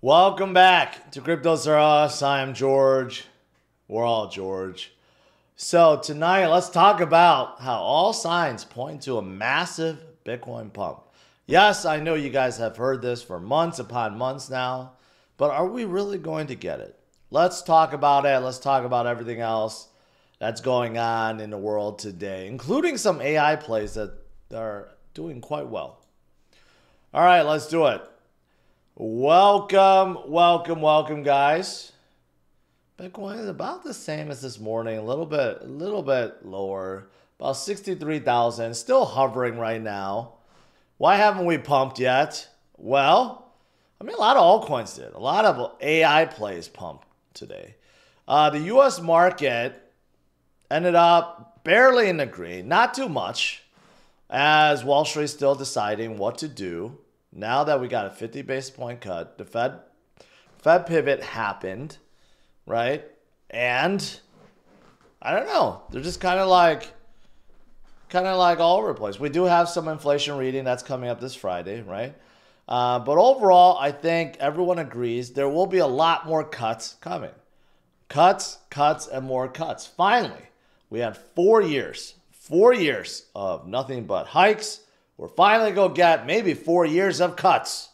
Welcome back to CryptosRUs. I am George. We're all George. So tonight, let's talk about how all signs point to a massive Bitcoin pump. Yes, I know you guys have heard this for months upon months now, but are we really going to get it? Let's talk about it. Let's talk about everything else that's going on in the world today, including some AI plays that are doing quite well. All right, let's do it. Welcome, guys. Bitcoin is about the same as this morning, a little bit lower, about 63,000, still hovering right now. Why haven't we pumped yet? Well, a lot of altcoins did. A lot of AI plays pumped today. The U.S. market ended up barely in the green, not too much, as Wall Street's still deciding what to do. Now that we got a 50 basis point cut, the Fed pivot happened, right? And I don't know. They're just kind of like all over the place. We do have some inflation reading that's coming up this Friday, right? But overall, I think everyone agrees there will be a lot more cuts coming. Cuts, and more cuts. Finally, we had 4 years of nothing but hikes. We're finally going to get maybe 4 years of cuts.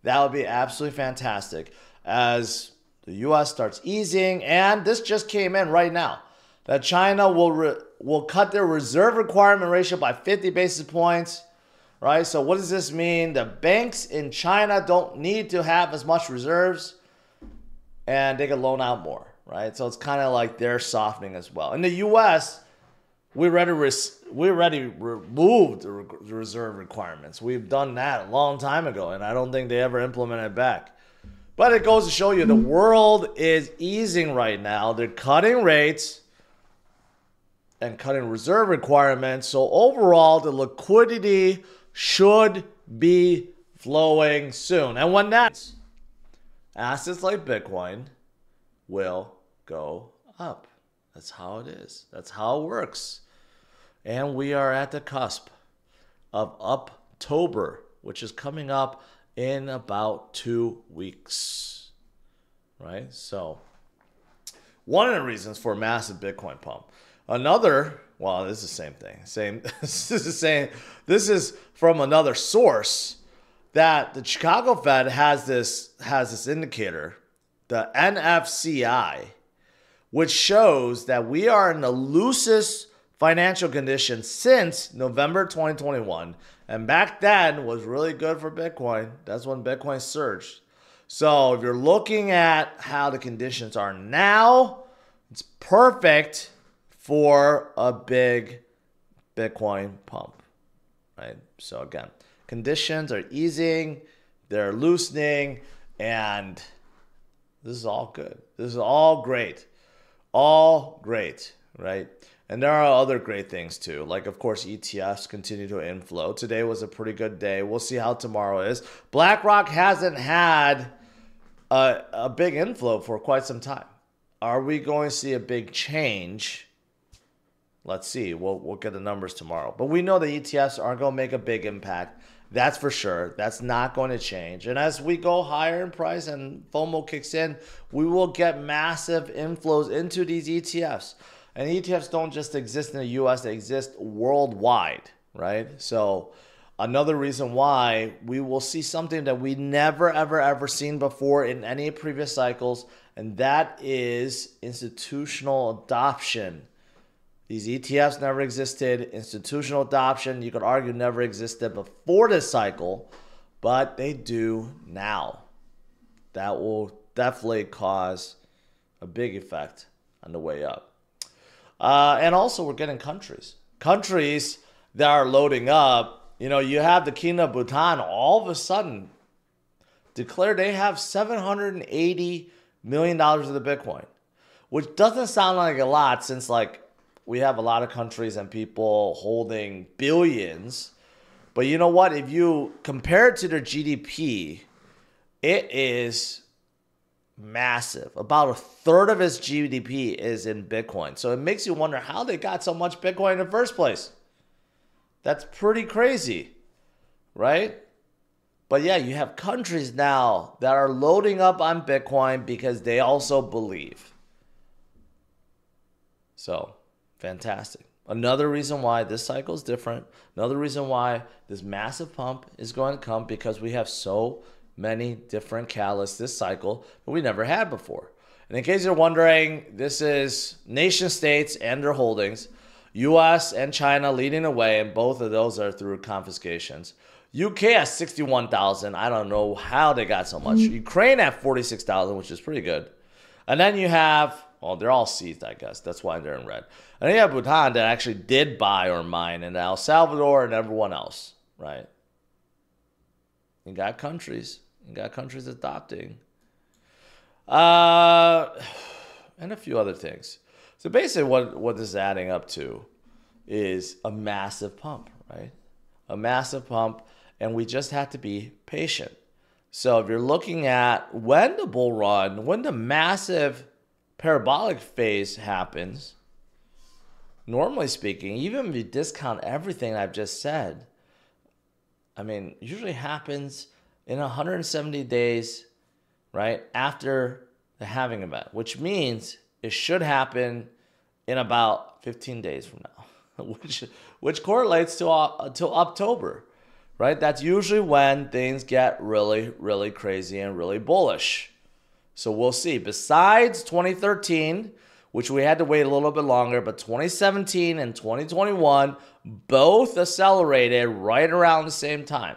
That would be absolutely fantastic as the U.S. starts easing. And this just came in right now that China will cut their reserve requirement ratio by 50 basis points, right? So what does this mean? The banks in China don't need to have as much reserves and they can loan out more, right? So it's kind of like they're softening as well. In the U.S., we already removed the reserve requirements. We've done that a long time ago, and I don't think they ever implemented it back. But it goes to show you the world is easing right now. They're cutting rates and cutting reserve requirements. So overall, the liquidity should be flowing soon. And when that's, assets like Bitcoin will go up. That's how it is. That's how it works. And we are at the cusp of October, which is coming up in about 2 weeks, right? So one of the reasons for a massive Bitcoin pump. Another, well, this is the same thing. This is from another source that the Chicago Fed has this indicator, the NFCI, which shows that we are in the loosest financial condition since November 2021. And back then was really good for Bitcoin. That's when Bitcoin surged. So if you're looking at how the conditions are now, it's perfect for a big Bitcoin pump, right? So again, conditions are easing, they're loosening, and this is all good. This is all great. All great, right? And there are other great things too. Like, of course, ETFs continue to inflow. Today was a pretty good day. We'll see how tomorrow is. BlackRock hasn't had a big inflow for quite some time. Are we going to see a big change? Let's see. We'll get the numbers tomorrow. But we know the ETFs aren't going to make a big impact. That's for sure. That's not going to change. And as we go higher in price and FOMO kicks in, we will get massive inflows into these ETFs. And ETFs don't just exist in the US, they exist worldwide, right? So another reason why we will see something that we never, ever seen before in any previous cycles, and that is institutional adoption. These ETFs never existed. Institutional adoption, you could argue, never existed before this cycle, but they do now. That will definitely cause a big effect on the way up. And also, we're getting countries that are loading up. You know, you have the Kingdom of Bhutan all of a sudden declare they have $780 million of the Bitcoin, which doesn't sound like a lot since, like, we have a lot of countries and people holding billions. But you know what? If you compare it to their GDP, it is massive. About a third of its GDP is in Bitcoin. So it makes you wonder how they got so much Bitcoin in the first place. That's pretty crazy, right? But yeah, you have countries now that are loading up on Bitcoin because they also believe. So, fantastic. Another reason why this cycle is different. Another reason why this massive pump is going to come, because we have so many different catalysts this cycle that we never had before. And in case you're wondering, this is nation states and their holdings. US and China leading the way, and both of those are through confiscations. UK has 61,000. I don't know how they got so much. Ukraine at 46,000, which is pretty good. And then you have, well, they're all seized, I guess. That's why they're in red. And then you have Bhutan that actually did buy or mine, and El Salvador and everyone else, right? You got countries. You got countries adopting. And a few other things. So basically what this is adding up to is a massive pump, right? A massive pump, and we just have to be patient. So if you're looking at when the bull run, when the massive parabolic phase happens, normally speaking, even if you discount everything I've just said, I mean, usually happens in 170 days, right, after the halving event, which means it should happen in about 15 days from now, which correlates to October, right? That's usually when things get really, really crazy and really bullish. So we'll see. Besides 2013, which we had to wait a little bit longer, but 2017 and 2021 both accelerated right around the same time.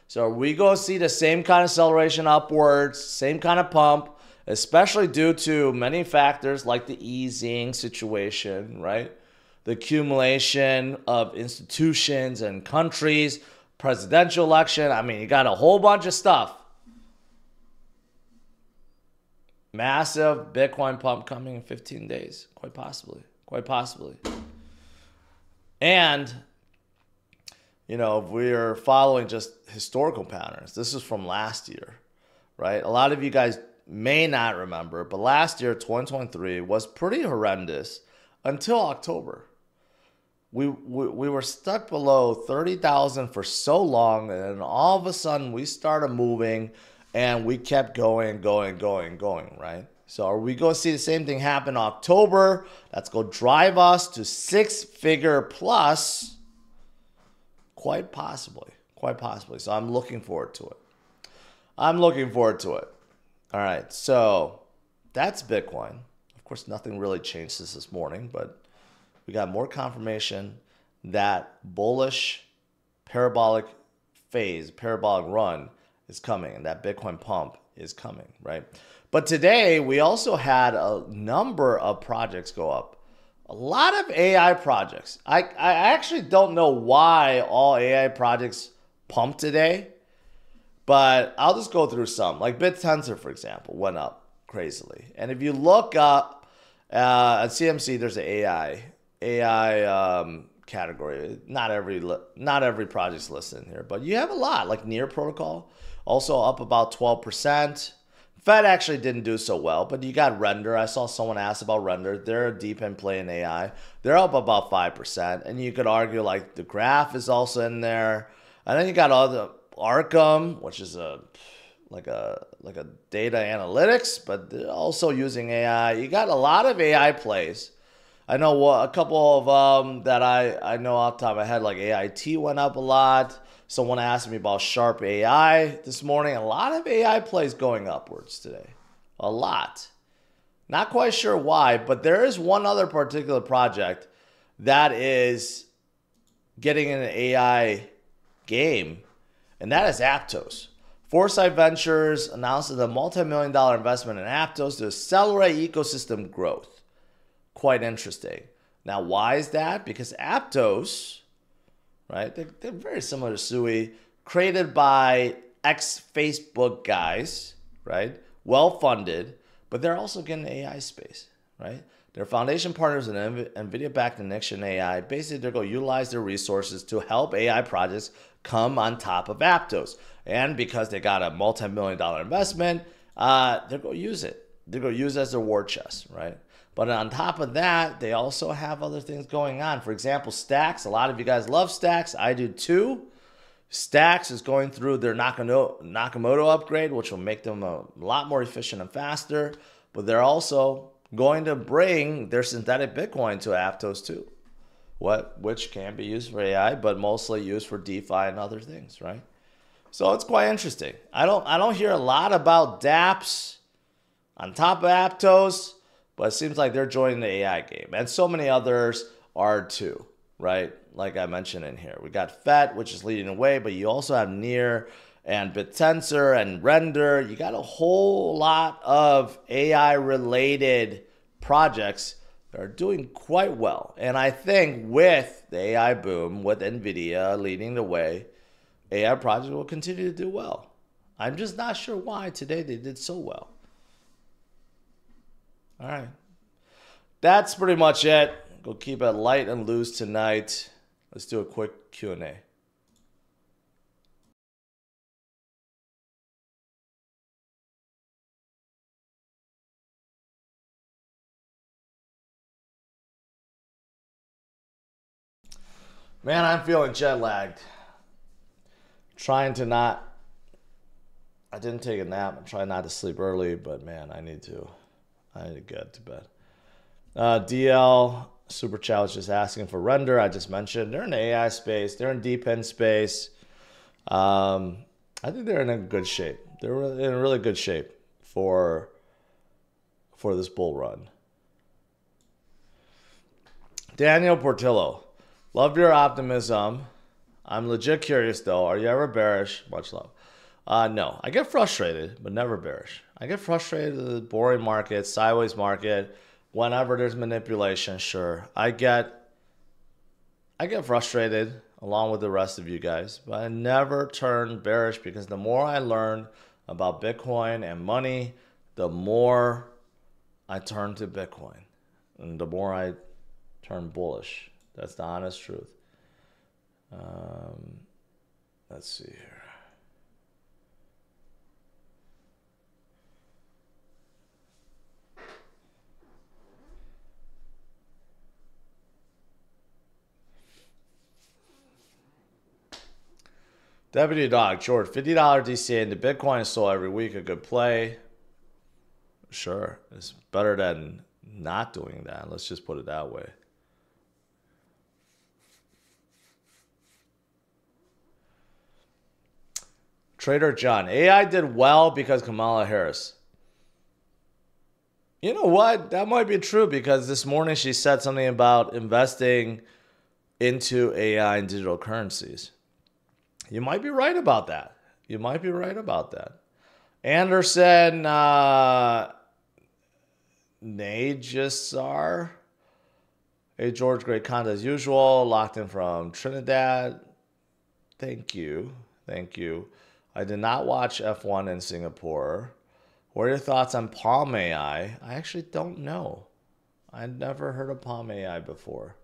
So we go see the same kind of acceleration upwards, same kind of pump, especially due to many factors like the easing situation, right? The accumulation of institutions and countries, presidential election. I mean, you got a whole bunch of stuff. Massive Bitcoin pump coming in 15 days, quite possibly, quite possibly. And, you know, if we're following just historical patterns, this is from last year, right? A lot of you guys may not remember, but last year, 2023, was pretty horrendous until October. We were stuck below 30,000 for so long, and then all of a sudden we started moving, and we kept going, right? So are we going to see the same thing happen in October? That's going to drive us to six-figure plus? Quite possibly, quite possibly. So I'm looking forward to it. I'm looking forward to it. All right, so that's Bitcoin. Of course, nothing really changed since this morning, but we got more confirmation that bullish parabolic phase, parabolic run is coming, and that Bitcoin pump is coming, right? But today, we also had a number of projects go up. A lot of AI projects. I actually don't know why all AI projects pumped today, but I'll just go through some. Like BitTensor, for example, went up crazily. And if you look up at CMC, there's an AI category. Not every project's listed in here, but you have a lot, like Near Protocol, also up about 12%. Fed actually didn't do so well, but you got Render. I saw someone ask about Render. They're deep in play in AI. They're up about 5%, and you could argue like the Graph is also in there. And then you got all the Arkham, which is like a data analytics, but they're also using AI. You got a lot of AI plays. I know a couple of them that I know off the top of my head, like AIT went up a lot. Someone asked me about Sharp AI this morning. A lot of AI plays going upwards today. A lot. Not quite sure why, but there is one other particular project that is getting in an AI game, and that is Aptos. Foresight Ventures announced a multi-million-dollar investment in Aptos to accelerate ecosystem growth. Quite interesting. Now, why is that? Because Aptos, right, they're very similar to Sui, created by ex-Facebook guys, right, well-funded, but they're also getting the AI space, right? Their foundation partners in NVIDIA-backed Next-Gen AI, basically they're going to utilize their resources to help AI projects come on top of Aptos. And because they got a multi-million-dollar investment, they're going to use it. They're going to use it as their war chest, right? But on top of that, they also have other things going on. For example, Stacks. A lot of you guys love Stacks. I do too. Stacks is going through their Nakamoto upgrade, which will make them a lot more efficient and faster. But they're also going to bring their synthetic Bitcoin to Aptos too, which can be used for AI, but mostly used for DeFi and other things, right? So it's quite interesting. I don't hear a lot about dApps on top of Aptos, but it seems like they're joining the AI game, and so many others are too, right? Like I mentioned in here, we got FET, which is leading the way, but you also have Near and BitTensor and Render. You got a whole lot of AI related projects that are doing quite well. And I think with the AI boom, with NVIDIA leading the way, AI projects will continue to do well. I'm just not sure why today they did so well. All right. That's pretty much it. Go keep it light and loose tonight. Let's do a quick Q&A. Man, I'm feeling jet lagged. Trying to not. I didn't take a nap. I'm trying not to sleep early, but man, I need to get to bed. DL Super Chat was just asking for Render. I just mentioned they're in the AI space. They're in DeepIn space. I think they're in a good shape. They're in a really good shape for this bull run. Daniel Portillo, love your optimism. I'm legit curious though. Are you ever bearish? Much love. No, I get frustrated, but never bearish. I get frustrated with the boring market, sideways market. Whenever there's manipulation, sure. I get frustrated along with the rest of you guys, but I never turn bearish because the more I learn about Bitcoin and money, the more I turn to Bitcoin and the more I turn bullish. That's the honest truth. Let's see here. Deputy Dog, George, $50 DCA into Bitcoin is sold every week. A good play. Sure. It's better than not doing that. Let's just put it that way. Trader John, AI did well because Kamala Harris. You know what? That might be true because this morning she said something about investing into AI and digital currencies. You might be right about that. You might be right about that. Anderson, Najasar. Hey, George, great content as usual. Locked in from Trinidad. Thank you. Thank you. I did not watch F1 in Singapore. What are your thoughts on Palm AI? I actually don't know. I'd never heard of Palm AI before.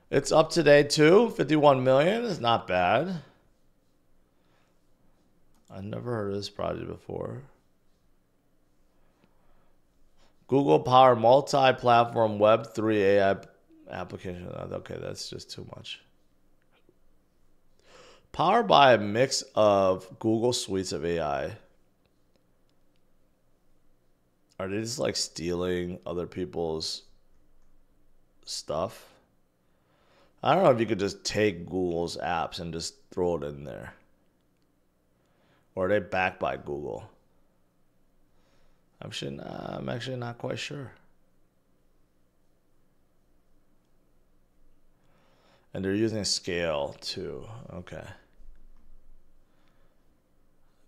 It's up today too. 51 million is not bad. I've never heard of this project before. Google Power multi-platform Web3 AI application. Okay, that's just too much. Powered by a mix of Google suites of AI. Are they just like stealing other people's stuff? I don't know if you could just take Google's apps and just throw it in there. Or are they backed by Google? I'm actually not quite sure. And they're using scale too. Okay.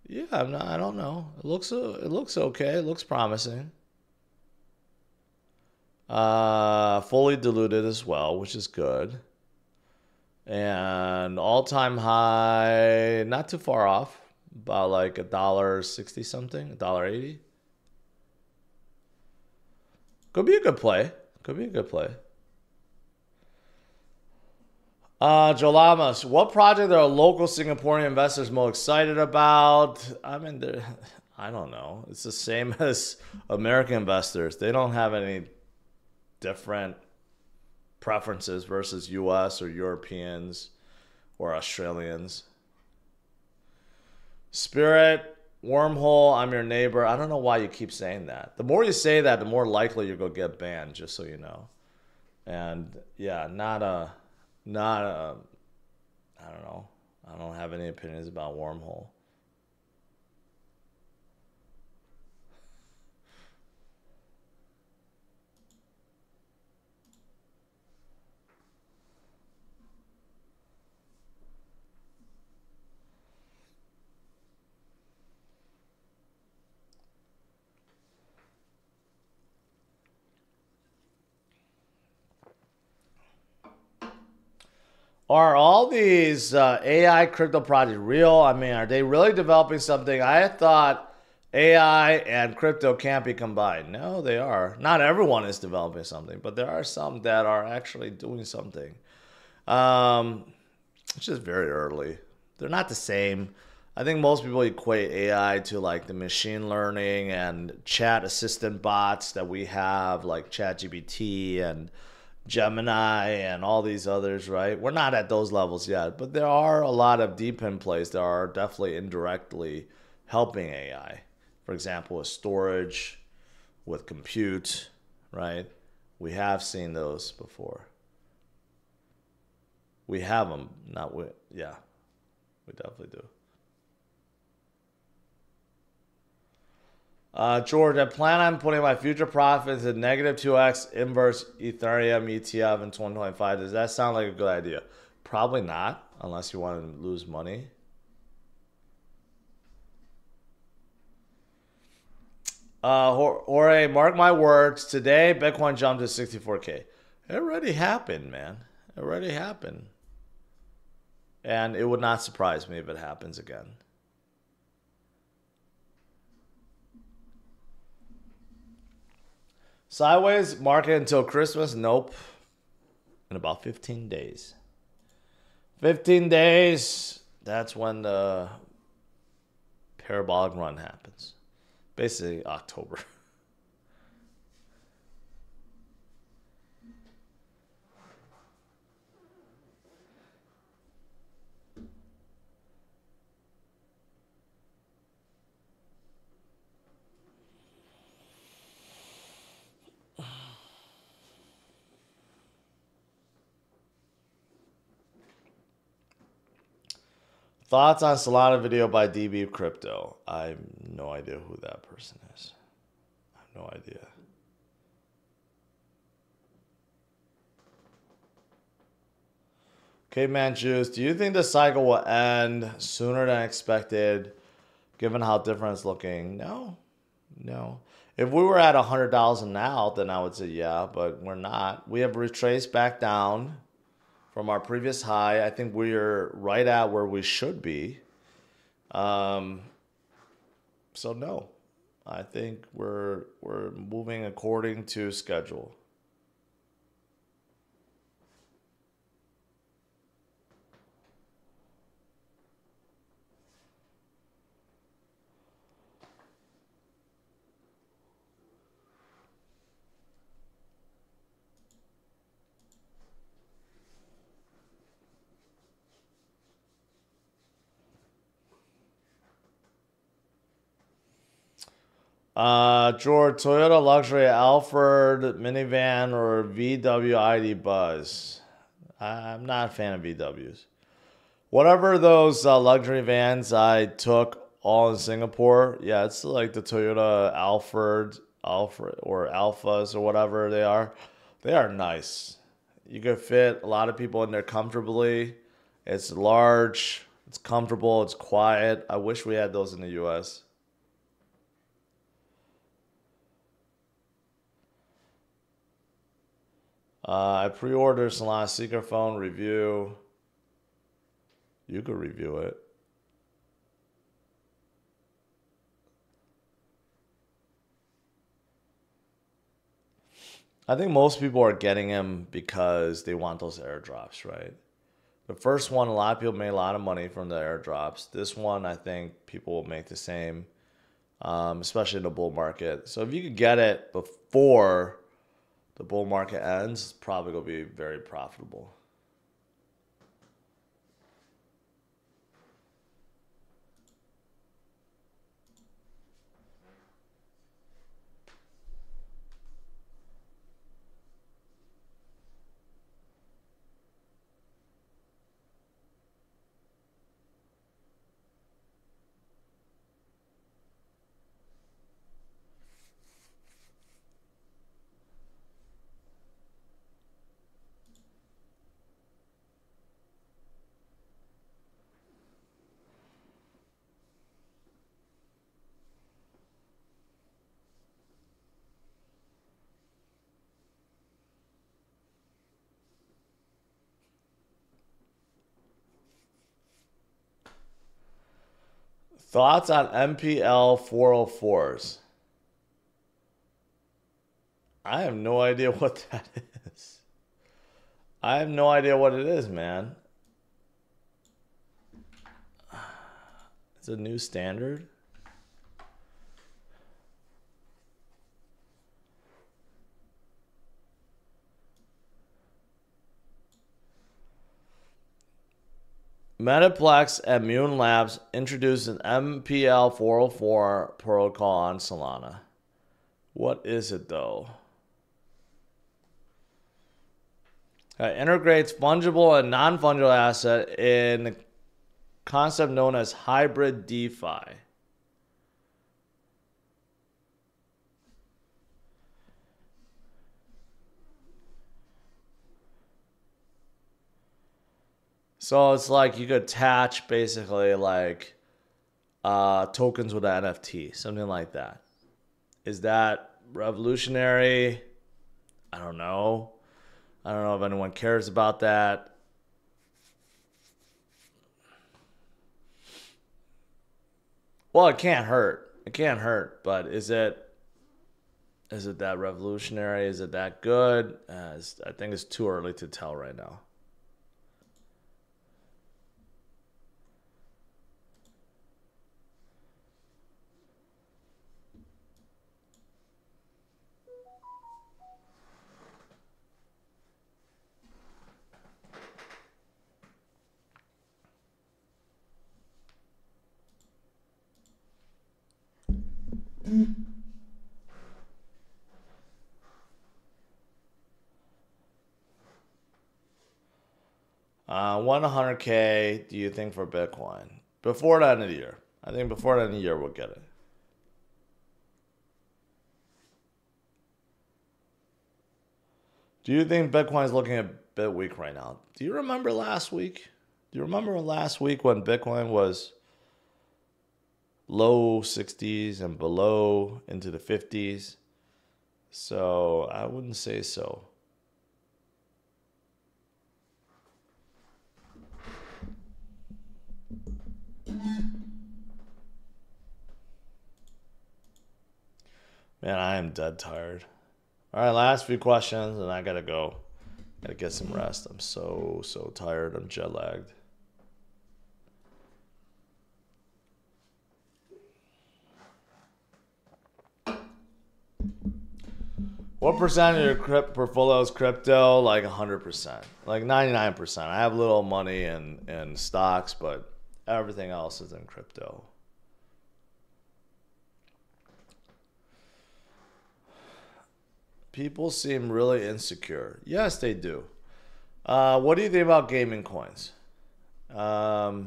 Yeah, I don't know. It looks okay. It looks promising. Fully diluted as well, which is good. And all-time high, not too far off, about like $1.60 something, $1.80. Could be a good play. Could be a good play. Jolamas, what project are local Singaporean investors most excited about? I mean, I don't know. It's the same as American investors. They don't have any different preferences versus US or Europeans or Australians. Spirit, wormhole, I'm your neighbor. I don't know why you keep saying that. The more you say that, the more likely you're going to get banned, just so you know. And yeah, not a, I don't know. I don't have any opinions about wormhole. Are all these AI crypto projects real? I mean, are they really developing something? I thought AI and crypto can't be combined. No, they are. Not everyone is developing something, but there are some that are actually doing something. It's just very early. They're not the same. I think most people equate AI to like the machine learning and chat assistant bots that we have, like ChatGPT and Gemini and all these others, right? We're not at those levels yet, but there are a lot of deep in plays that are definitely indirectly helping AI. For example, with storage, with compute, right? We have seen those before. We have them, not we, yeah, we definitely do. George, I plan on putting my future profits in negative 2x inverse Ethereum ETF in 2025. Does that sound like a good idea? Probably not, unless you want to lose money. Jorge, mark my words. Today, Bitcoin jumped to 64K. It already happened, man. It already happened. And it would not surprise me if it happens again. Sideways market until Christmas? Nope. In about 15 days. 15 days, that's when the parabolic run happens. Basically, October. Thoughts on Solana video by DB Crypto? I have no idea who that person is. I have no idea. Caveman Juice, do you think the cycle will end sooner than expected, given how different it's looking? No, no. If we were at 100,000 now, then I would say yeah, but we're not. We have retraced back down from our previous high. I think we're right at where we should be. So no, I think we're moving according to schedule. George, Toyota Luxury Alphard minivan or VW ID Buzz? I'm not a fan of VWs. Whatever those luxury vans I took all in Singapore, yeah, it's like the Toyota Alphard or Alphas or whatever they are. They are nice. You could fit a lot of people in there comfortably. It's large, it's comfortable, it's quiet. I wish we had those in the US. I pre-ordered Solana Secret Phone review. You could review it. I think most people are getting them because they want those airdrops, right? The first one, a lot of people made a lot of money from the airdrops. This one, I think people will make the same, especially in the bull market. So if you could get it before the bull market ends, it's probably going to be very profitable. Thoughts on MPL 404s? I have no idea what that is. I have no idea what it is, man. It's a new standard. Metaplex and Mune Labs introduced an MPL 404 protocol on Solana. What is it though? It integrates fungible and non-fungible asset in a concept known as hybrid DeFi. So it's like you could attach basically like tokens with an NFT, something like that. Is that revolutionary? I don't know. I don't know if anyone cares about that. Well, it can't hurt. It can't hurt, but is it that revolutionary? Is it that good? I think it's too early to tell right now. Mm. 100K, do you think, for Bitcoin? Before the end of the year. I think before the end of the year we'll get it. Do you think Bitcoin is looking a bit weak right now? Do you remember last week? Do you remember last week when Bitcoin was low 60s and below into the 50s? So I wouldn't say so. Man, I am dead tired. All right, last few questions, and I gotta go. Gotta get some rest. I'm so tired. I'm jet lagged. What percent of your portfolio is crypto? Like 100%, like 99%. I have little money in stocks, but everything else is in crypto. People seem really insecure. Yes, they do. What do you think about gaming coins? Gotta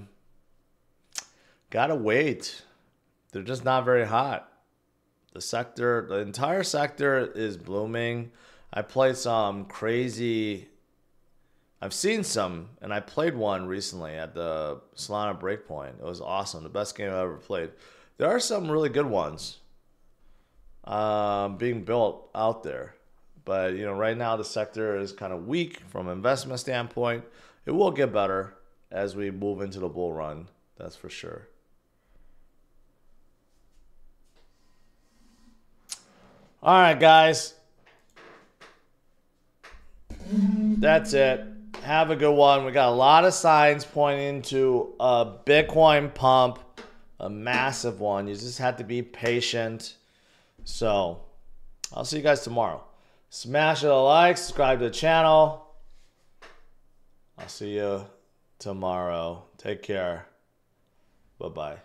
wait. They're just not very hot. The entire sector is blooming. I played some crazy. I've seen some, and I played one recently at the Solana Breakpoint. It was awesome. The best game I've ever played. There are some really good ones being built out there. But, you know, right now the sector is kind of weak from an investment standpoint. It will get better as we move into the bull run. That's for sure. All right, guys. That's it. Have a good one. We got a lot of signs pointing to a Bitcoin pump, a massive one. You just have to be patient. So I'll see you guys tomorrow. Smash a like, subscribe to the channel. I'll see you tomorrow. Take care. Bye-bye.